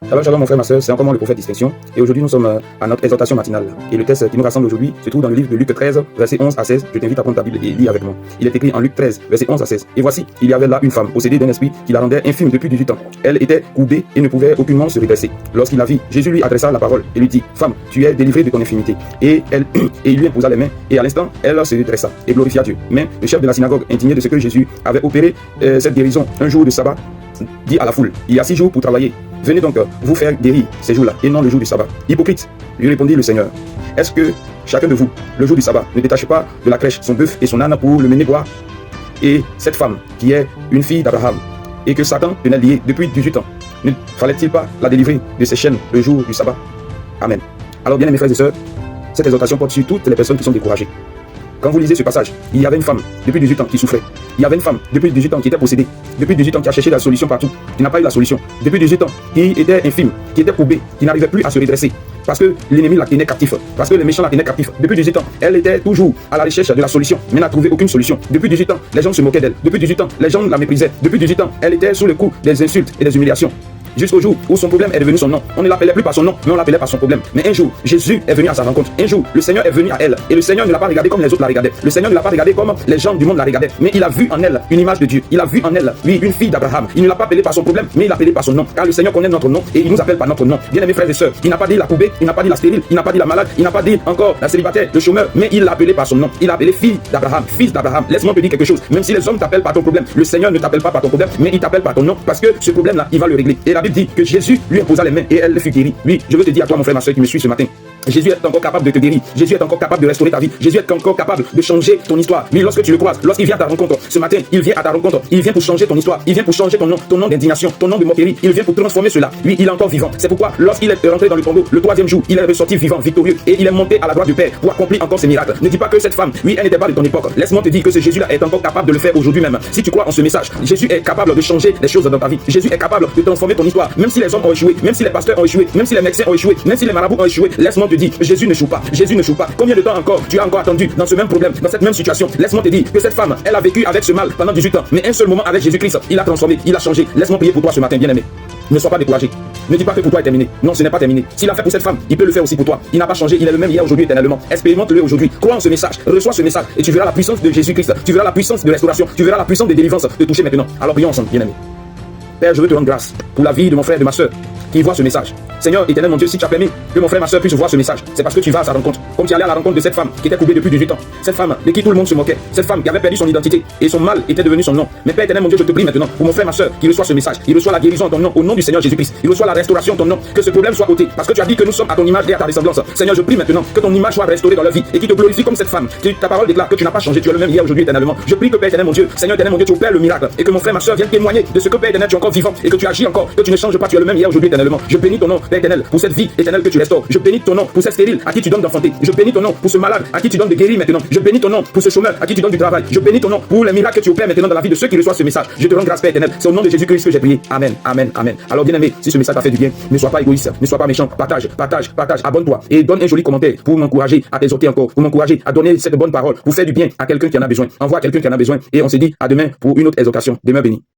Shalom, shalom mon frère, ma soeur, c'est encore moi le prophète Distinction. Et aujourd'hui nous sommes à notre exhortation matinale. Et le texte qui nous rassemble aujourd'hui se trouve dans le livre de Luc 13, versets 11 à 16. Je t'invite à prendre ta Bible et lis avec moi. Il est écrit en Luc 13, versets 11 à 16. Et voici, il y avait là une femme possédée d'un esprit qui la rendait infime depuis 18 ans. Elle était courbée et ne pouvait aucunement se redresser. Lorsqu'il la vit, Jésus lui adressa la parole et lui dit: Femme, tu es délivrée de ton infimité. Et il lui imposa les mains. Et à l'instant, elle se redressa et glorifia Dieu. Mais le chef de la synagogue, indigné de ce que Jésus avait opéré cette guérison un jour de sabbat, dit à la foule: il y a 6 jours pour travailler. Venez donc vous faire guérir ces jours-là, et non le jour du sabbat. Hypocrite, lui répondit le Seigneur. Est-ce que chacun de vous, le jour du sabbat, ne détache pas de la crèche son bœuf et son âne pour le mener boire? Et cette femme, qui est une fille d'Abraham, et que Satan tenait liée depuis 18 ans, ne fallait-il pas la délivrer de ses chaînes le jour du sabbat? Amen. Alors bien mes frères et sœurs, cette exhortation porte sur toutes les personnes qui sont découragées. Quand vous lisez ce passage, il y avait une femme depuis 18 ans qui souffrait. Il y avait une femme depuis 18 ans qui était possédée. Depuis 18 ans qui a cherché la solution partout, qui n'a pas eu la solution. Depuis 18 ans qui était infime, qui était courbée, qui n'arrivait plus à se redresser. Parce que l'ennemi la tenait captif. Parce que les méchants la tenaient captif. Depuis 18 ans, elle était toujours à la recherche de la solution, mais n'a trouvé aucune solution. Depuis 18 ans, les gens se moquaient d'elle. Depuis 18 ans, les gens la méprisaient. Depuis 18 ans, elle était sous le coup des insultes et des humiliations. Jusqu'au jour où son problème est devenu son nom. On ne l'appelait plus par son nom, mais on l'appelait par son problème. Mais un jour, Jésus est venu à sa rencontre. Un jour, le Seigneur est venu à elle. Et le Seigneur ne l'a pas regardée comme les autres la regardaient. Le Seigneur ne l'a pas regardée comme les gens du monde la regardaient. Mais il a vu en elle une image de Dieu. Il a vu en elle, oui, une fille d'Abraham. Il ne l'a pas appelée par son problème, mais il l'a appelée par son nom. Car le Seigneur connaît notre nom et il nous appelle par notre nom. Bien aimés frères et sœurs, il n'a pas dit la courbée, il n'a pas dit la stérile, il n'a pas dit la malade, il n'a pas dit encore la célibataire, le chômeur, mais il l'a appelée par son nom. Il l'a appelée fille d'Abraham, fils d'Abraham. Laisse-moi te dire quelque chose. Même si les hommes t'appellent par ton problème, le Seigneur ne t'appelle pas par ton problème, mais il t'appelle par ton nom. Parce que ce problème-là, il va le régler. Et la Bible dit que Jésus lui imposa les mains et elle fut guérie. Oui, je veux te dire à toi, mon frère, ma soeur qui me suit ce matin, Jésus est encore capable de te guérir. Jésus est encore capable de restaurer ta vie. Jésus est encore capable de changer ton histoire. Oui, lorsque tu le croises, lorsqu'il vient à ta rencontre, ce matin, il vient à ta rencontre. Il vient pour changer ton histoire. Il vient pour changer ton nom d'indignation, ton nom de moquerie. Il vient pour transformer cela. Oui, il est encore vivant. C'est pourquoi, lorsqu'il est rentré dans le tombeau, le 3e jour, il est ressorti vivant, victorieux. Et il est monté à la droite du Père pour accomplir encore ses miracles. Ne dis pas que cette femme, oui, elle n'était pas de ton époque. Laisse-moi te dire que ce Jésus-là est encore capable de le faire aujourd'hui même. Si tu crois en ce message, Jésus est capable de changer les choses dans ta vie. Jésus est capable de transformer ton histoire. Même si les hommes ont échoué, même si les pasteurs ont échoué, même si les médecins ont échoué, même si les marabouts ont échoué, laisse-moi te dire, Jésus ne joue pas. Jésus ne joue pas. Combien de temps encore tu as encore attendu dans ce même problème, dans cette même situation? Laisse-moi te dire que cette femme, elle a vécu avec ce mal pendant 18 ans. Mais un seul moment avec Jésus-Christ, il a transformé, il a changé. Laisse-moi prier pour toi ce matin, bien-aimé. Ne sois pas découragé. Ne dis pas que pour toi est terminé. Non, ce n'est pas terminé. S'il a fait pour cette femme, il peut le faire aussi pour toi. Il n'a pas changé. Il est le même hier, aujourd'hui, éternellement. Expérimente-le aujourd'hui. Crois en ce message. Reçois ce message et tu verras la puissance de Jésus-Christ. Tu verras la puissance de restauration. Tu verras la puissance de délivrance te toucher maintenant. Alors prions ensemble, bien-aimé. Père, je veux te rendre grâce pour la vie de mon frère et de ma soeur qui voit ce message. Seigneur éternel, mon Dieu, si tu as permis que mon frère et ma soeur puissent voir ce message, c'est parce que tu vas à sa rencontre. Comme tu allais à la rencontre de cette femme qui était courbée depuis 18 ans. Cette femme de qui tout le monde se moquait. Cette femme qui avait perdu son identité et son mal était devenu son nom. Mais Père éternel, mon Dieu, je te prie maintenant pour mon frère et ma soeur qui reçoit ce message. Il reçoit la guérison en ton nom, au nom du Seigneur Jésus-Christ. Il reçoit la restauration en ton nom. Que ce problème soit ôté. Parce que tu as dit que nous sommes à ton image et à ta ressemblance. Seigneur, je prie maintenant que ton image soit restaurée dans leur vie et qui te glorifie comme cette femme. Ta parole déclare que tu n'as pas changé. Tu es le même hier, aujourd'hui, éternellement. Je prie que Père éternel, mon Dieu, Seigneur éternel, mon Dieu, tu opères le miracle et que mon frère et ma soeur viennent témoigner de ce que Père éternel, tu es encore vivant et que tu agis encore, que tu ne changes pas. Tu es le même hier, aujourd'hui, éternellement. Je bénis ton nom, Père éternel, pour cette vie éternelle que tu restaures. Je bénis ton nom pour cette stérile à qui tu donnes d'enfanter. Je bénis ton nom pour ce malade à qui tu donnes de guérir maintenant. Je bénis ton nom pour ce chômeur à qui tu donnes du travail. Je bénis ton nom pour les miracles que tu opères maintenant dans la vie de ceux qui reçoivent ce message. Je te rends grâce, Père éternel. C'est au nom de Jésus-Christ que j'ai prié. Amen, amen, amen. Alors bien aimé, si ce message t'a fait du bien, ne sois pas égoïste, ne sois pas méchant. Partage, abonne-toi et donne un joli commentaire pour m'encourager à t'exhorter encore, pour m'encourager à donner cette bonne parole, pour faire du bien à quelqu'un qui en a besoin. Envoie à quelqu'un qui en a besoin et on se dit à demain pour une autre exhortation. Demain béni.